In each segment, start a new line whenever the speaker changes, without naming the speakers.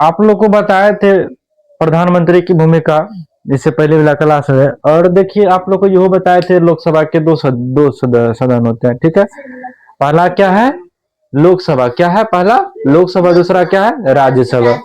आप लोग को बताए थे प्रधानमंत्री की भूमिका, इससे पहले वाला क्लास है। और देखिए आप लोग को यह बताए थे लोकसभा के सदन होते हैं, ठीक है। पहला क्या है लोकसभा, क्या है पहला लोकसभा, दूसरा क्या है राज्यसभा।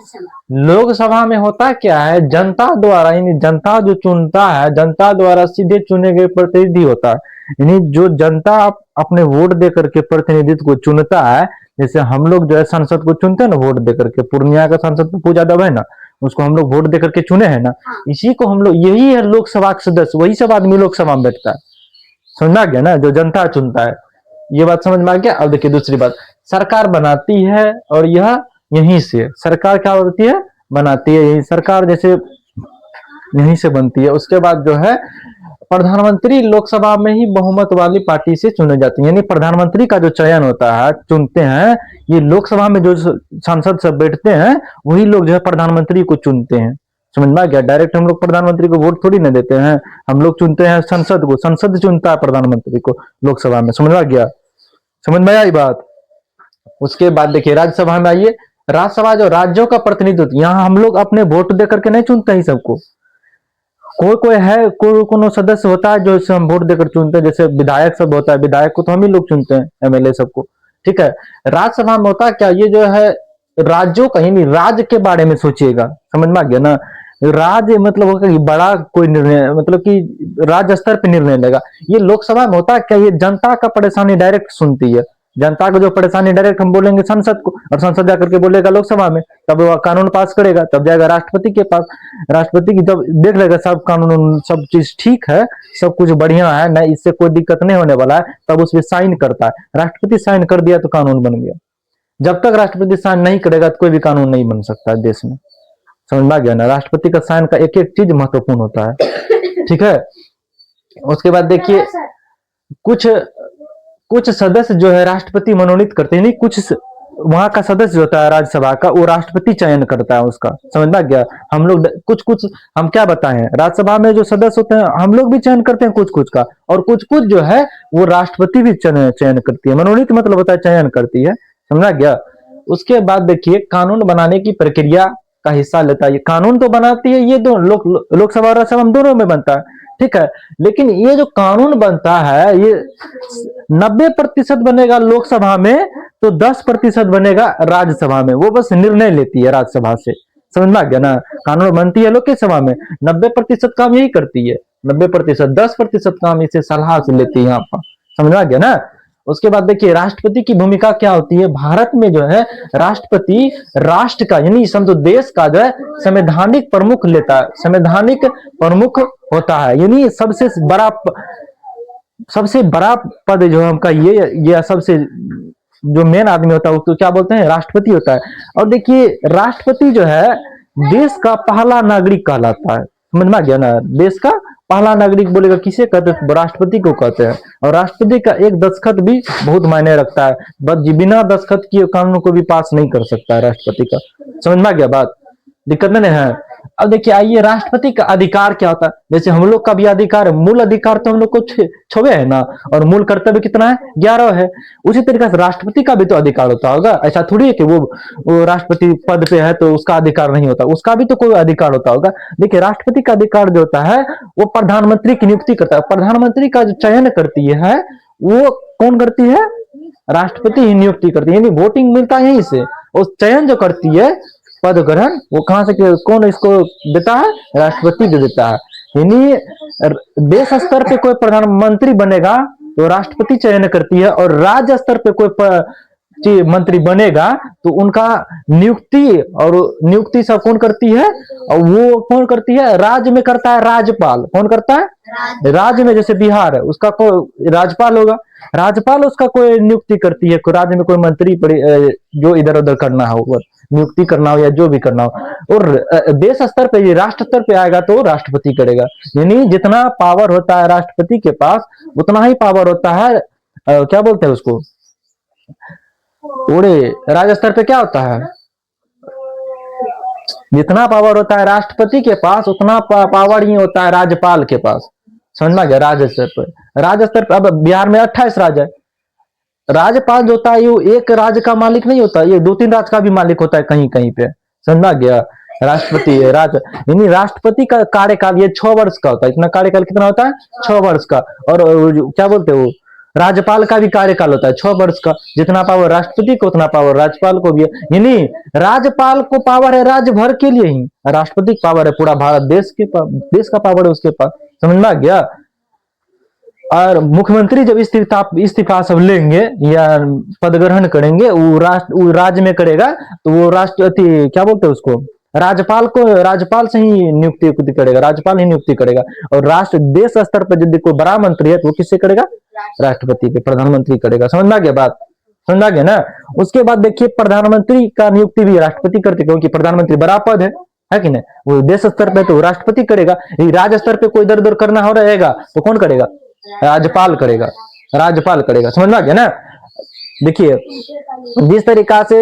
लोकसभा में होता क्या है, जनता द्वारा यानी जनता जो चुनता है, जनता द्वारा सीधे चुने गए प्रतिनिधि होता है। यानी जो जनता अपने वोट दे करके प्रतिनिधित्व को चुनता है। जैसे हम लोग जो है संसद को चुनते हैं ना वोट दे करके, पूर्णिया का सांसद पूजा दब है ना, उसको हम लोग वोट दे करके चुने हैं ना, इसी को हम लोग, यही है लोकसभा के सदस्य, वही सब आदमी लोकसभा में बैठता है। समझ आ गया ना, जो जनता चुनता है। ये बात समझ में आ गया। अब देखिए दूसरी बात, सरकार बनाती है और यह यहीं से सरकार क्या होती है, बनाती है, यही सरकार जैसे यहीं से बनती है। उसके बाद जो है प्रधानमंत्री लोकसभा में ही बहुमत वाली पार्टी से चुने जाते हैं। यानी प्रधानमंत्री का जो चयन होता है, चुनते हैं, ये लोकसभा में जो सांसद सब बैठते हैं वही लोग जो है प्रधानमंत्री को चुनते हैं। समझ में आ गया। डायरेक्ट हम लोग प्रधानमंत्री को वोट थोड़ी ना देते हैं, हम लोग चुनते हैं संसद को, संसद चुनता है प्रधानमंत्री को लोकसभा में। समझ में आ गया, समझ में आई बात। उसके बाद देखिए राज्यसभा में आइए। राज्यसभा जो राज्यों का प्रतिनिधित्व, यहाँ हम लोग अपने वोट दे करके नहीं चुनते ही सबको, कोई कोई है, कोई सदस्य होता है जो इसे हम वोट देकर चुनते हैं। जैसे विधायक सब होता है, विधायक को तो हम ही लोग चुनते हैं, एमएलए सबको, ठीक है। राज्यसभा में होता क्या, ये जो है राज्यों का यानी राज्य के बारे में सोचिएगा। समझ में आ गया ना। राज्य मतलब होगा कि बड़ा कोई निर्णय, मतलब कि राज्य स्तर पर निर्णय लेगा। ये लोकसभा में होता क्या, ये जनता का परेशानी डायरेक्ट सुनती है। जनता को जो परेशानी डायरेक्ट हम बोलेंगे संसद को, और संसद जाकर के बोलेगा लोकसभा में, तब वह कानून पास करेगा, तब जाएगा राष्ट्रपति के पास। राष्ट्रपति की जब देख लेगा सब कानून, सब चीज ठीक है, सब कुछ बढ़िया है ना, इससे कोई दिक्कत नहीं होने वाला है, तब उस पर साइन करता है। राष्ट्रपति साइन कर दिया तो कानून बन गया। जब तक राष्ट्रपति साइन नहीं करेगा तो कोई भी कानून नहीं बन सकता है देश में। समझ में आ गया ना। राष्ट्रपति का साइन का एक एक चीज महत्वपूर्ण होता है, ठीक है। उसके बाद देखिए कुछ कुछ सदस्य जो है राष्ट्रपति मनोनीत करते हैं, नहीं कुछ वहां का सदस्य जो होता है राज्यसभा का, वो राष्ट्रपति चयन करता है उसका। समझ में आ गया। हम लोग कुछ कुछ हम क्या बताएं, राज्यसभा में जो सदस्य होते हैं हम लोग भी चयन करते हैं कुछ कुछ का, और कुछ कुछ जो है वो राष्ट्रपति भी चयन करती है। मनोनीत मतलब होता है चयन करती है। समझा गया। उसके बाद देखिए कानून बनाने की प्रक्रिया का हिस्सा लेता है। कानून तो बनाती है ये दो लोकसभा और राज्यसभा दोनों में बनता है, ठीक है। लेकिन ये जो कानून बनता है ये 90% बनेगा लोकसभा में, तो 10% बनेगा राज्यसभा में। वो बस निर्णय लेती है राज्यसभा से। समझ में आ गया ना। कानून बनती है लोकसभा में, 90% काम यही करती है, 90%, 10% काम इसे सलाह से लेती है यहाँ पर। समझ में आ गया ना। उसके बाद देखिए राष्ट्रपति की भूमिका क्या होती है। भारत में जो है राष्ट्रपति राष्ट्र का यानी समझो देश का जो है संवैधानिक प्रमुख लेता है, संवैधानिक प्रमुख होता है। यानी सबसे बड़ा पद जो है उनका ये सबसे जो मेन आदमी होता है तो क्या बोलते हैं, राष्ट्रपति होता है। और देखिए राष्ट्रपति जो है देश का पहला नागरिक कहलाता है। समझ में आ गया ना। देश का पहला नागरिक बोलेगा किसे कहते हैं, राष्ट्रपति को कहते हैं। और राष्ट्रपति का एक दस्तखत भी बहुत मायने रखता है, बस बिना दस्तखत किए कानून को भी पास नहीं कर सकता है राष्ट्रपति का। समझ में आ गया बात, दिक्कत नहीं है। अब देखिए आइए राष्ट्रपति का अधिकार क्या होता है। जैसे हम लोग का भी अधिकार है, मूल अधिकार तो हम लोग को 6 है ना, और मूल कर्तव्य कितना है, 11 है। उसी तरीके से राष्ट्रपति का भी तो अधिकार होता होगा। ऐसा थोड़ी है कि वो राष्ट्रपति पद पे है तो उसका अधिकार नहीं होता, उसका भी तो कोई अधिकार होता होगा। देखिए राष्ट्रपति का अधिकार जो होता है वो प्रधानमंत्री की नियुक्ति करता है। प्रधानमंत्री का जो चयन करती है वो कौन करती है, राष्ट्रपति ही नियुक्ति करती है। यानी वोटिंग मिलता है यहीं से। उस चयन जो करती है पद ग्रहण वो कहां से, कौन इसको देता है, राष्ट्रपति जो देता है। यानी देश स्तर पे कोई प्रधानमंत्री बनेगा तो राष्ट्रपति चयन करती है, और राज्य स्तर पे कोई मंत्री बनेगा तो उनका नियुक्ति सब कौन करती है, और वो कौन करती है, राज्य में करता है राज्यपाल। कौन करता है, राज्य में जैसे बिहार है उसका कोई राज्यपाल होगा, राज्यपाल उसका कोई नियुक्ति करती है। राज्य में कोई मंत्री जो इधर उधर करना हो, नियुक्ति करना हो या जो भी करना हो। और देश स्तर पे, राष्ट्र स्तर पे आएगा तो राष्ट्रपति करेगा। यानी जितना पावर होता है राष्ट्रपति के पास उतना ही पावर होता है क्या बोलते हैं उसको, ओरे राज्य स्तर पे क्या होता है, जितना पावर होता है राष्ट्रपति के पास उतना पावर ही होता है राज्यपाल के पास। समझ में आ गया। राज्य स्तर पर अब बिहार में 28 राज्य है। राज्यपाल जो होता है ये एक राज्य का मालिक नहीं होता, ये 2-3 राज्य का भी मालिक होता है कहीं कहीं पे। समझ में आ गया। राष्ट्रपति यानी राष्ट्रपति का कार्यकाल ये 6 वर्ष का होता है। इतना कार्यकाल कितना होता है? 6 वर्ष का। और क्या बोलते हो, राज्यपाल का भी कार्यकाल होता है 6 वर्ष का। जितना पावर राष्ट्रपति को उतना पावर राज्यपाल को भी है। यानी राज्यपाल को पावर है राज्य भर के लिए ही, राष्ट्रपति की पावर है पूरा भारत देश का पावर है उसके पास। समझ में आ गया। और मुख्यमंत्री जब इस्तीफा सब लेंगे या पद ग्रहण करेंगे, वो राज्य में करेगा तो वो राष्ट्रपति क्या बोलते हैं उसको, राज्यपाल से ही नियुक्ति करेगा, राज्यपाल ही नियुक्ति करेगा। और देश स्तर पर यदि कोई बड़ा मंत्री है तो वो किससे करेगा? राष्ट्रपति के, प्रधानमंत्री करेगा। समझ में आ गया बात? समझ आ गया ना। उसके बाद देखिए प्रधानमंत्री का नियुक्ति भी राष्ट्रपति करते, क्योंकि प्रधानमंत्री बड़ा पद है कि नहीं। वो देश स्तर पे तो राष्ट्रपति करेगा, राज्य स्तर पे कोई दर दर करना हो रहेगा तो कौन करेगा? राज्यपाल करेगा, राज्यपाल करेगा। समझ में आ गया ना। देखिए जिस तरीका से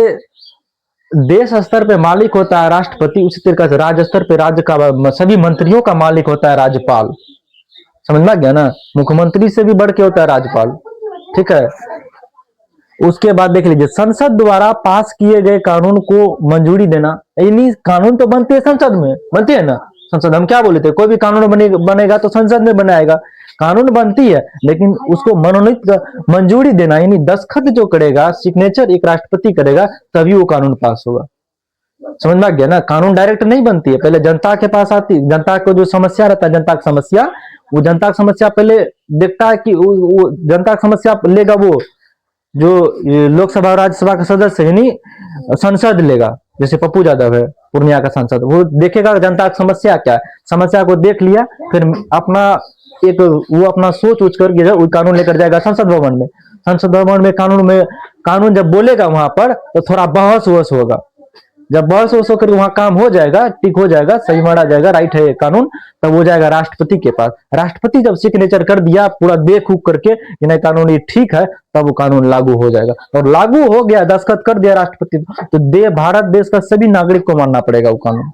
देश स्तर पे मालिक होता है राष्ट्रपति, उसी तरीके से राज्य स्तर पे राज्य का सभी मंत्रियों का मालिक होता है राज्यपाल। समझ में आ गया ना। मुख्यमंत्री से भी बढ़ के होता है राज्यपाल, ठीक है। उसके बाद देख लीजिए संसद द्वारा पास किए गए कानून को मंजूरी देना। यानी कानून तो बनते हैं संसद में, बनते हैं ना। संसद हम क्या बोले थे, कोई भी कानून बनेगा तो संसद में बनाएगा। कानून बनती है लेकिन उसको मनोनीत मंजूरी देना, यानी दस्तखत जो करेगा, सिग्नेचर एक राष्ट्रपति करेगा, तभी वो कानून पास होगा। समझ में आ गया ना। कानून डायरेक्ट नहीं बनती है, पहले जनता के पास आती। जनता को जो समस्या रहता है, जनता की समस्या, वो जनता की समस्या पहले देखता है कि वो जनता की समस्या लेगा, वो जो लोकसभा और राज्यसभा का सदस्य है, यानी संसद लेगा। जैसे पप्पू यादव है पूर्णिया का सांसद, वो देखेगा जनता की समस्या क्या है, समस्या को देख लिया, फिर वो अपना सोच करके वो कानून लेकर जाएगा संसद भवन में। संसद भवन में कानून जब बोलेगा वहां पर तो थोड़ा बहस वहस होगा। जब बहस वहस होकर वहां काम हो जाएगा, टिक हो जाएगा, सही माना जाएगा, राइट है कानून, तब हो जाएगा राष्ट्रपति के पास। राष्ट्रपति जब सिग्नेचर कर दिया पूरा देख उख करके कि नहीं कानून ये ठीक है, तब वो कानून लागू हो जाएगा। और लागू हो गया, दस्तखत कर दिया राष्ट्रपति, तो भारत देश का सभी नागरिक को मानना पड़ेगा वो कानून।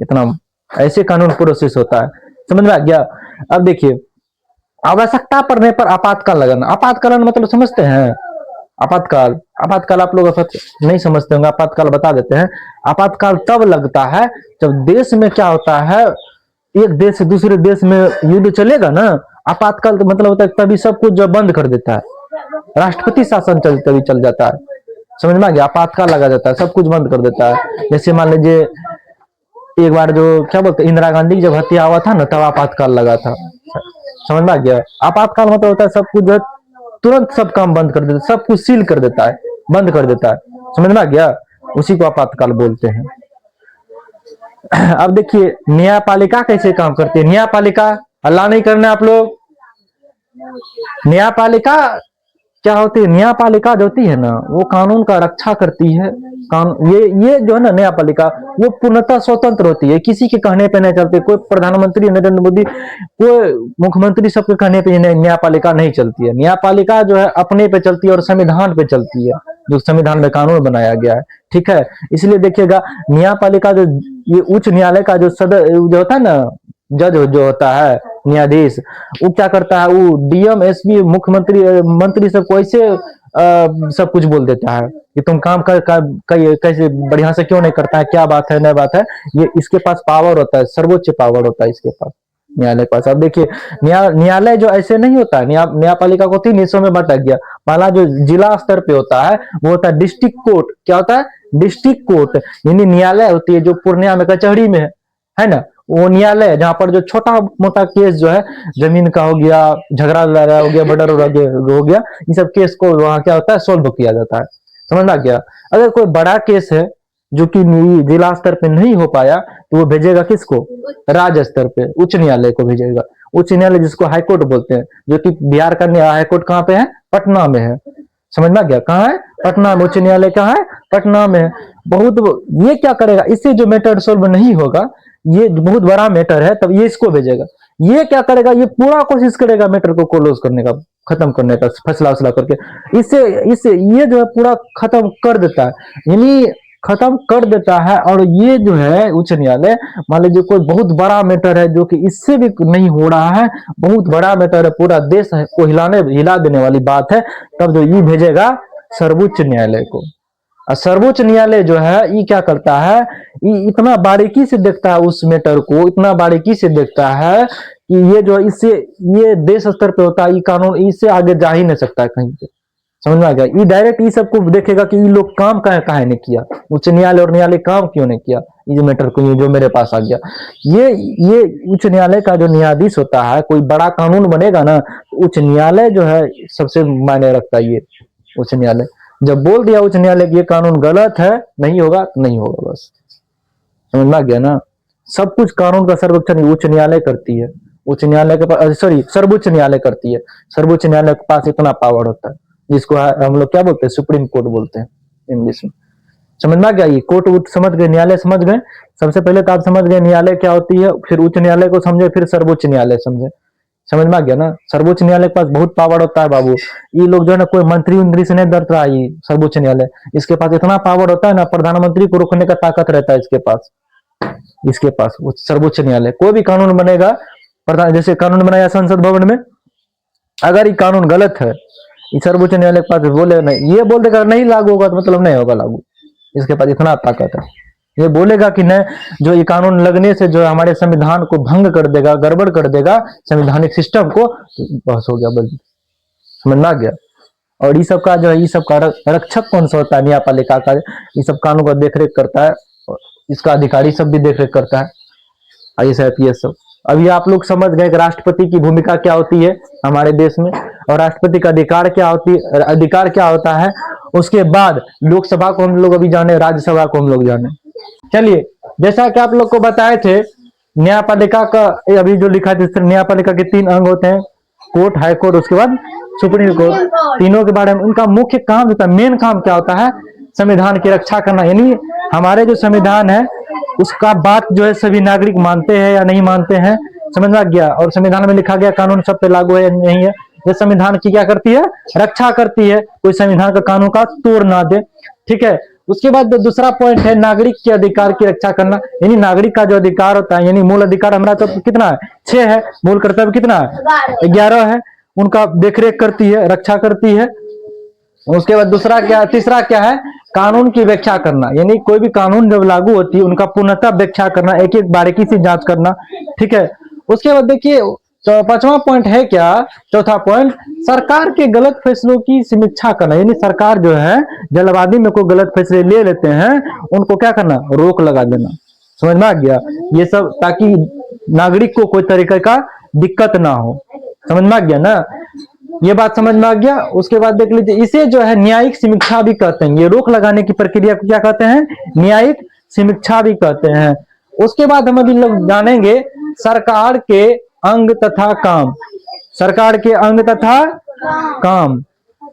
इतना ऐसे कानून प्रोसेस होता है। समझ में आ गया। अब देखिए आवश्यकता पड़ने पर आपातकाल लगाना। आपातकाल मतलब समझते हैं? आपातकाल आप लोग नहीं समझते होंगे, आपातकाल बता देते हैं। आपातकाल तब लगता है जब देश में क्या होता है, एक देश से दूसरे देश में युद्ध चलेगा ना। आपातकाल तो मतलब होता है तभी सब कुछ जो बंद कर देता है, राष्ट्रपति शासन तभी चल जाता है। समझ में आ गया। आपातकाल लगा जाता है, सब कुछ बंद कर देता है। जैसे मान लीजिए एक बार जो क्या बोलते इंदिरा गांधी की जब हत्या हुआ था ना, तब आपातकाल लगा था। समझ में आ गया। आपातकाल मतलब होता है सब कुछ जो तुरंत सब काम बंद कर देता है, सब कुछ सील कर देता है, बंद कर देता है। समझ में आ गया। उसी को आपातकाल बोलते हैं। अब देखिए न्यायपालिका कैसे काम करती है। न्यायपालिका हल्ला नहीं करना आप लोग। न्यायपालिका क्या होती है? न्यायपालिका जो होती है ना, वो कानून का रक्षा करती है। ये जो है ना न्यायपालिका, वो पूर्णतः स्वतंत्र होती है, किसी के कहने पे नहीं चलती। कोई प्रधानमंत्री नरेंद्र मोदी, कोई मुख्यमंत्री सबके कहने पे न्यायपालिका नहीं चलती है। न्यायपालिका जो है अपने पे चलती है और संविधान पे चलती है, जो संविधान में कानून बनाया गया है, ठीक है। इसलिए देखिएगा न्यायपालिका जो ये उच्च न्यायालय का जो जो होता है ना, जज जो होता है, न्यायाधीश, वो क्या करता है, वो डीएम एसपी मुख्यमंत्री मंत्री सबको ऐसे सब कुछ बोल देता है कि तुम काम कैसे बढ़िया से क्यों नहीं करता है, क्या बात है, नई बात है। ये इसके पास पावर होता है, सर्वोच्च पावर होता है इसके पास, न्यायालय के पास। अब देखिए न्यायालय जो ऐसे नहीं होता है, न्यायपालिका को 3 हिस्सों में बांटा गया। पहला जो जिला स्तर पे होता है वो होता है डिस्ट्रिक्ट कोर्ट। क्या होता है? डिस्ट्रिक्ट कोर्ट, यानी न्यायालय होती है जो पूर्णिया में कचहरी में है ना, वो न्यायालय है जहां पर जो छोटा मोटा केस जो है, जमीन का हो गया, झगड़ा लड़ा हो गया, मर्डर हो गया, इन सब केस को वहां क्या होता है, सोल्व किया जाता है। समझ में आ गया। अगर कोई बड़ा केस है जो कि जिला स्तर पे नहीं हो पाया, तो वो भेजेगा किसको? राज्य स्तर पे उच्च न्यायालय को भेजेगा। उच्च न्यायालय जिसको हाईकोर्ट बोलते हैं, जो कि बिहार का हाईकोर्ट कहाँ पे है? पटना में है। समझ में आ गया। कहाँ है? पटना में। उच्च न्यायालय कहाँ है? पटना में है। ये क्या करेगा, इससे जो मैटर सोल्व नहीं होगा, ये बहुत बड़ा मैटर है, तब ये इसको भेजेगा। ये क्या करेगा, ये पूरा कोशिश करेगा मैटर को क्लोज करने का, खत्म करने का, फैसला करके इससे ये जो है पूरा खत्म कर देता है, यानी खत्म कर देता है। और ये जो है उच्च न्यायालय, मान लीजिए कोई बहुत बड़ा मैटर है जो कि इससे भी नहीं हो रहा है, बहुत बड़ा मैटर है, पूरा देश को हिला देने वाली बात है, तब जो ये भेजेगा सर्वोच्च न्यायालय को। और सर्वोच्च न्यायालय जो है ये क्या करता है, ये इतना बारीकी से देखता है उस मैटर को, इतना बारीकी से देखता है कि ये जो इससे ये देश स्तर पे होता है, ये कानून इससे आगे जा ही नहीं सकता है कहीं पे। समझ में आ गया? ये डायरेक्ट ये सबको देखेगा कि ये लोग काम काहे नहीं किया, उच्च न्यायालय और न्यायालय काम क्यों नहीं किया, ये मैटर को ये जो मेरे पास आ गया। ये उच्च न्यायालय का जो न्यायाधीश होता है, कोई बड़ा कानून बनेगा ना तो उच्च न्यायालय जो है सबसे मायने रखता है। ये उच्च न्यायालय जब बोल दिया उच्च न्यायालय कि ये कानून गलत है, नहीं होगा तो नहीं होगा, बस। समझ में आ गया ना? सब कुछ कानून का सर्वेक्षण उच्च न्यायालय करती है। उच्च न्यायालय के पास, सॉरी, सर्वोच्च न्यायालय करती है। सर्वोच्च न्यायालय के पास इतना पावर होता है, जिसको हम लोग क्या बोलते हैं, सुप्रीम कोर्ट बोलते हैं इंग्लिश में। समझ में आ गया? ये कोर्ट उठ समझ गए, न्यायालय समझ गए। सबसे पहले तो आप समझ गए न्यायालय क्या होती है, फिर उच्च न्यायालय को समझे, फिर सर्वोच्च न्यायालय समझे। समझ में आ गया ना? सर्वोच्च न्यायालय के पास बहुत पावर होता है बाबू। ये लोग जो है ना कोई मंत्री उंत्री से नहीं डरता है। ये सर्वोच्च न्यायालय, इसके पास इतना पावर होता है ना, प्रधानमंत्री को रोकने का ताकत रहता है इसके पास। इसके पास सर्वोच्च न्यायालय कोई भी कानून बनेगा, प्रधान जैसे कानून बनाया संसद भवन में, अगर ये कानून गलत है, ये सर्वोच्च न्यायालय के पास बोले नहीं, ये बोल देगा नहीं लागू होगा तो मतलब नहीं होगा लागू। इसके पास इतना ताकत है, ये बोलेगा कि नहीं, जो ये कानून लगने से जो हमारे संविधान को भंग कर देगा, गड़बड़ कर देगा संवैधानिक सिस्टम को, तो बस हो गया, बस। समझ में आ गया? और ये सब का जो है, ये सब का रक्षक कौन सा होता है, न्यायपालिका का, ये सब कानून का देखरेख करता है, इसका अधिकारी सब भी देखरेख करता है, IAS IPS सब। अभी आप लोग समझ गए कि राष्ट्रपति की भूमिका क्या होती है हमारे देश में, और राष्ट्रपति का अधिकार क्या होता है। उसके बाद लोकसभा को हम लोग अभी जाने, राज्यसभा को हम लोग जाने। चलिए, जैसा कि आप लोग को बताए थे, न्यायपालिका का अभी जो लिखा है, न्यायपालिका के 3 अंग होते हैं, कोर्ट, हाई कोर्ट, उसके बाद सुप्रीम कोर्ट। तीनों के बारे में उनका मुख्य काम होता है, मेन काम क्या होता है, संविधान की रक्षा करना। यानी हमारे जो संविधान है उसका बात जो है सभी नागरिक मानते हैं या नहीं मानते हैं। समझ में आ गया? और संविधान में लिखा गया कानून सब पे लागू है या नहीं है। ये संविधान की क्या करती है, रक्षा करती है, कोई संविधान का कानून का तोड़ ना दे। ठीक है। उसके बाद दूसरा पॉइंट है नागरिक के अधिकार की रक्षा करना। यानी नागरिक का जो अधिकार होता है, यानी मूल अधिकार हमारा तो कितना है, 6 है, मूल कर्तव्य कितना है, 11 है, उनका देखरेख करती है, रक्षा करती है। उसके बाद तीसरा क्या है, कानून की व्याख्या करना। यानी कोई भी कानून जब लागू होती है उनका पूर्णतः व्याख्या करना, एक एक बारीकी से जांच करना। ठीक है। उसके बाद देखिए, तो 5वां पॉइंट है क्या, चौथा पॉइंट, सरकार के गलत फैसलों की समीक्षा करना। यानी सरकार जो है जल्दबाजी में कोई गलत फैसले ले लेते हैं, उनको क्या करना, रोक लगा देना। समझ में आ गया? ये सब ताकि नागरिक को कोई तरीके का दिक्कत ना हो। समझ में आ गया ना? ये बात समझ में आ गया। उसके बाद देख लीजिए, इसे जो है न्यायिक समीक्षा भी कहते हैं। ये रोक लगाने की प्रक्रिया को क्या कहते हैं, न्यायिक समीक्षा भी कहते हैं। उसके बाद हम अभी लोग जानेंगे सरकार के अंग तथा काम। सरकार के अंग तथा काम।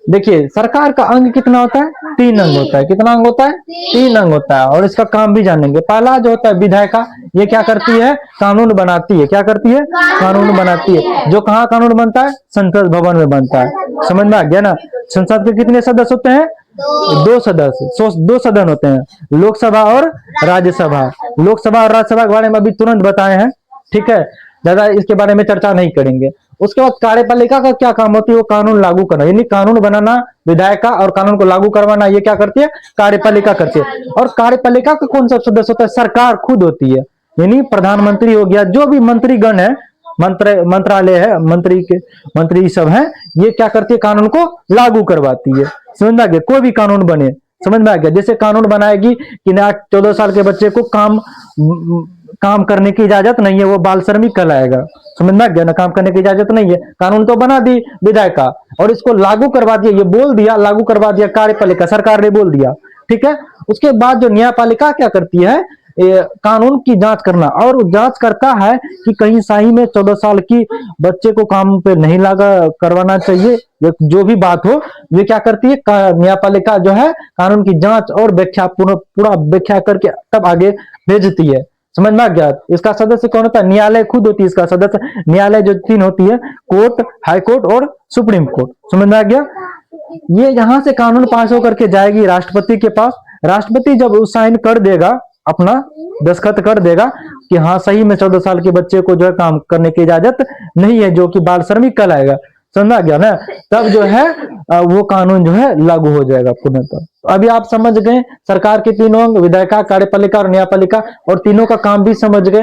देखिए, सरकार का अंग कितना होता है, 3 अंग होता है। कितना अंग होता है, 3 अंग होता है। और इसका काम भी जानेंगे। पहला जो होता है विधायिका, ये क्या करती है, कानून बनाती है। क्या करती है, कानून बनाती है। जो कहाँ कानून बनता है, संसद भवन में बनता है। समझ में आ गया ना? संसद के कितने सदस्य होते हैं, 2 सदस्य, 2 सदन होते हैं, लोकसभा और राज्यसभा। लोकसभा और राज्यसभा के बारे में अभी तुरंत बताए हैं। ठीक है, ज्यादा इसके बारे में चर्चा नहीं करेंगे। उसके बाद कार्यपालिका का क्या काम होती है, वो कानून लागू करना। यानी कानून बनाना विधायिका, और कानून को लागू करवाना ये क्या करती है, कार्यपालिका करती है। और कार्यपालिका का कौन सा सदस्य होता है, सरकार खुद होती है। यानी प्रधानमंत्री हो गया, जो भी मंत्रीगण है, मंत्रालय है, मंत्री सब है, ये क्या करती है, कानून को लागू करवाती है। समझ में आ गया? कोई भी कानून बने, समझ में आ गया? जैसे कानून बनाएगी कि 14 साल के बच्चे को काम करने की इजाजत नहीं है, वो बाल श्रमिक कहलाएगा। समझ में आ गया ना? काम करने की इजाजत नहीं है, कानून तो बना दी विधायिका, और इसको लागू करवा दिया, ये बोल दिया, लागू करवा दिया कार्यपालिका, सरकार ने बोल दिया। ठीक है। उसके बाद जो न्यायपालिका क्या करती है, कानून की जांच करना, और जांच करता है कि कहीं सही में 14 साल की बच्चे को काम पे नहीं लगा करवाना चाहिए, जो भी बात हो, ये क्या करती है, न्यायपालिका जो है कानून की जांच और व्याख्या, पूरा व्याख्या करके तब आगे भेजती है। समझ में आ गया? इसका सदस्य कौन होता है, न्यायालय खुद होती है इसका सदस्य। न्यायालय जो 3 होती है, कोर्ट, हाई कोर्ट और सुप्रीम कोर्ट। समझ में आ गया? ये यहां से कानून पास होकर के जाएगी राष्ट्रपति के पास। राष्ट्रपति जब साइन कर देगा, अपना दस्तखत कर देगा कि हाँ सही में 14 साल के बच्चे को जो है काम करने की इजाजत नहीं है, जो कि बाल श्रमिक कहलाएगा। समझा गया ना, तब जो है वो कानून जो है लागू हो जाएगा पूर्णतः। अभी आप समझ गए सरकार के तीनों अंग, विधायिका, कार्यपालिका और न्यायपालिका, और तीनों का काम भी समझ गए।